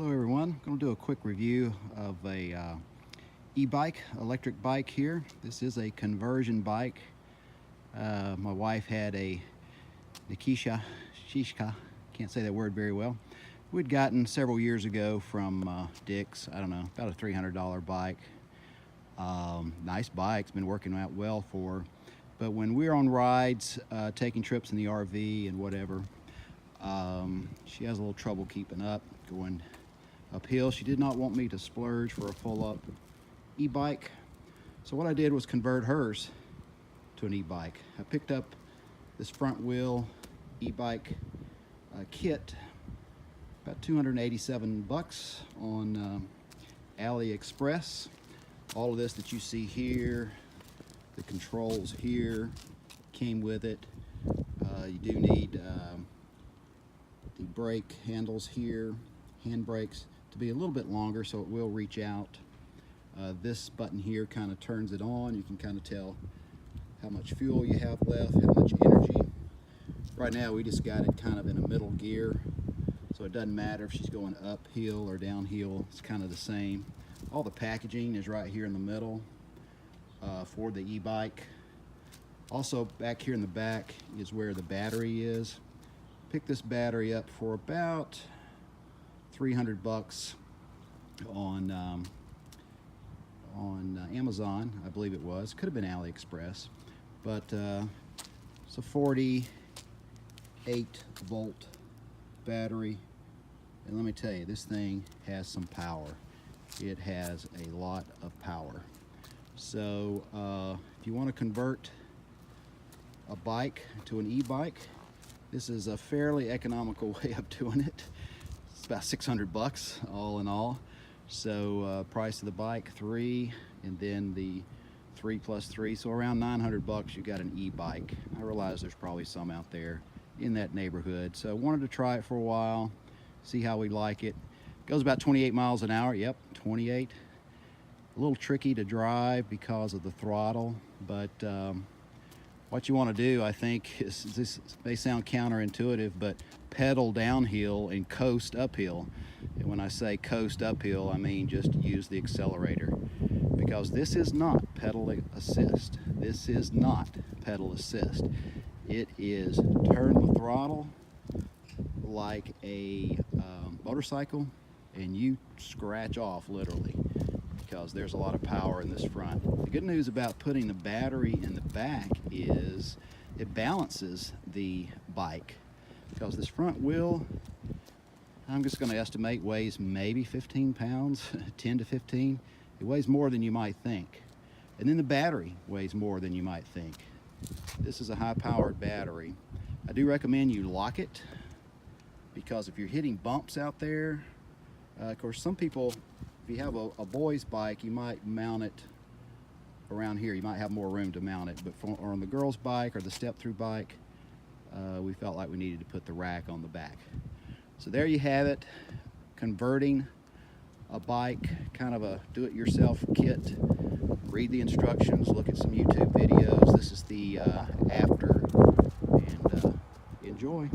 Hello everyone, I'm going to do a quick review of a e-bike, electric bike here. This is a conversion bike. My wife had a Shishka, can't say that word very well. We'd gotten several years ago from Dick's, I don't know, about a $300 bike. Nice bike, it's been working out well for her. But when we're on rides, taking trips in the RV and whatever, she has a little trouble keeping up, going uphill. She did not want me to splurge for a full-up e-bike. So what I did was convert hers to an e-bike. I picked up this front wheel e-bike kit, about 287 bucks on AliExpress. All of this that you see here, the controls here, came with it. You do need the brake handles here, hand brakes, to be a little bit longer so it will reach out. This button here kind of turns it on. You can kind of tell how much fuel you have left, how much energy. Right now we just got it kind of in a middle gear, so it doesn't matter if she's going uphill or downhill, it's kind of the same. All the packaging is right here in the middle for the e-bike. Also back here in the back is where the battery is. Picked this battery up for about 300 bucks on Amazon, I believe it was. Could have been AliExpress, but it's a 48-volt battery, and let me tell you, this thing has some power. It has a lot of power. So if you want to convert a bike to an e-bike, this is a fairly economical way of doing it. It's about 600 bucks all in all. So price of the bike $3, and then the 3 plus 3, so around 900 bucks you got an e-bike. I realize there's probably some out there in that neighborhood, so I wanted to try it for a while, see how we like it. Goes about 28 miles an hour. Yep, 28. A little tricky to drive because of the throttle, but what you want to do, I think, is, this may sound counterintuitive, but pedal downhill and coast uphill. And when I say coast uphill, I mean just use the accelerator, because this is not pedal assist. This is not pedal assist. It is turn the throttle like a motorcycle, and you scratch off literally, because there's a lot of power in this front. The good news about putting the battery in the back is it balances the bike, because this front wheel, I'm just going to estimate, weighs maybe 15 pounds, 10 to 15. It weighs more than you might think. And then the battery weighs more than you might think. This is a high-powered battery. I do recommend you lock it, because if you're hitting bumps out there, of course, some people, if you have a boy's bike, you might mount it around here. You might have more room to mount it, but on the girl's bike or the step-through bike, we felt like we needed to put the rack on the back. So there you have it, converting a bike, kind of a do-it-yourself kit. Read the instructions, look at some YouTube videos. This is the after, and enjoy.